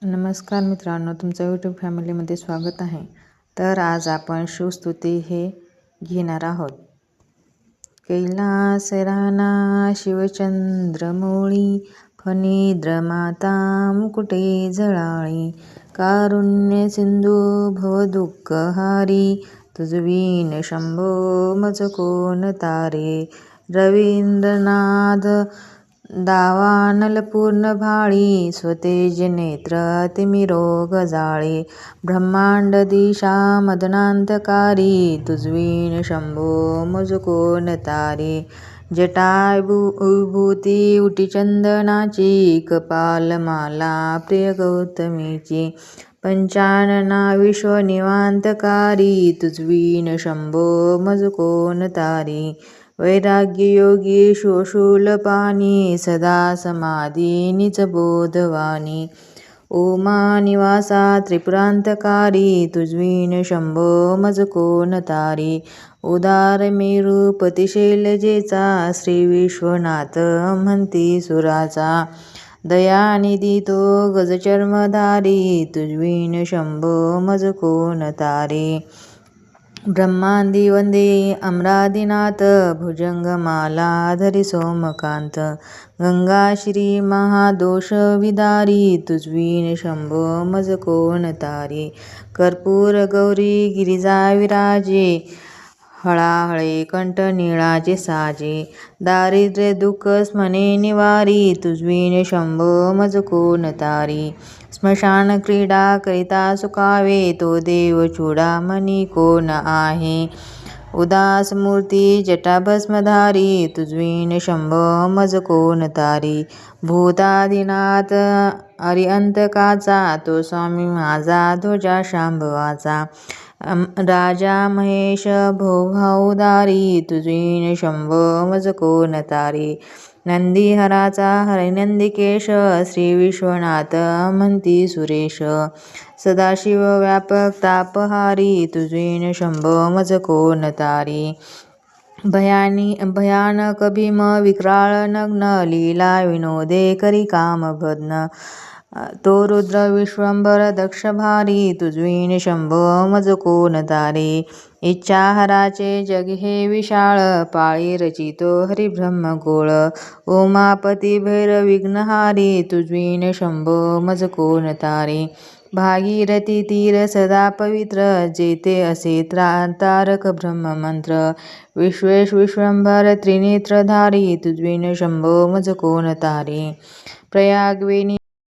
नमस्कार मित्रांनो, तुमचं यूट्यूब फॅमिलीमध्ये स्वागत आहे. तर आज आपण शिवस्तुती हे घेणार आहोत. कैलास राना शिवचंद्रमौळी, फणीद्र माता मुकुटे जळाळी, कारुण्य सिंधू भवदुःखहारी, तुझवीन शंभो मज कोण तारे. रवींद्रनाथ दावानल पूर्ण भाळी, स्वतेज नेत्र तिमिरोग जाळे, ब्रह्मांड दिशा मदनांतकारी, तुझवीन शंभो मज कोण तारे. जटा विभूती उटी चंदनाची, कपालमाला प्रिय गौतमीची, पंचानना विश्व निवांतकारी, तुझवीन शंभो मज कोण तारी. वैराग्य योगी शूलपाणी, सदा समाधी निज बोधवाणी, उमा निवासा त्रिपुरांतकारी, तुझवीन शंभो मज कोण तारी. उदार मेरुपती शैलजेचा, श्री विश्वनाथ म्हणती सुराचा, दयानिधी तो गजचर्मधारी, तुझवीन शंभो मज कोण तारे. ब्रह्मांदी वंदे अमरादिनाथ, भुजंगमाला धरी सोमकांत, गंगा श्री महादोष विदारी, तुझवीन शंभो मज कोण तारी. कर्पूर गौरी गिरिजा विराजे, हळाहळे कंठ निळाचे साजे, दारिद्र्य दुःख स्मने निवारी, तुझवीन शंभो मज कोण तारी. स्मशान क्रीडा करिता सुखावे, तो देव चूडामणी कोण आहे. उदास मूर्ती जटाभस्मधारी, तुझवीन शंभो मज कोण तारी. भूतादिनाथ अरिअंतकाचा, तो स्वामी माझा ध्वजा शांभवाचा, राजा महेश भोभाऊदारी, तुझवीन शंभो मज कोण तारी. नंदीहराचा हरिनंदिकेश, श्री विश्वनाथ म्हणती सुरेश, सदाशिव व्यापक तापहारी, तुझवीन शंभो मज कोण तारी. भयानक भीम विक्राळ नग्न, लीला विनोदे करी कामभग्न, तो रुद्र विश्वंभर दक्ष भारी, तुझवीन शंभो मज कोण तारी. इच्छाहराचे जग हे विशाळ, पाळी रचितो हरिब्रह्म गोळ, उमापती भैर विघ्नहारी, तुझवीन शंभो मज कोण तारी. भागीरथी तीर सदा पवित्र, जेते असे तारक ब्रह्ममंत्र, विश्वेश विश्वंभर त्रिनेत्रधारी, तुझवीन शंभो मज कोण तारी. प्रयागवेणी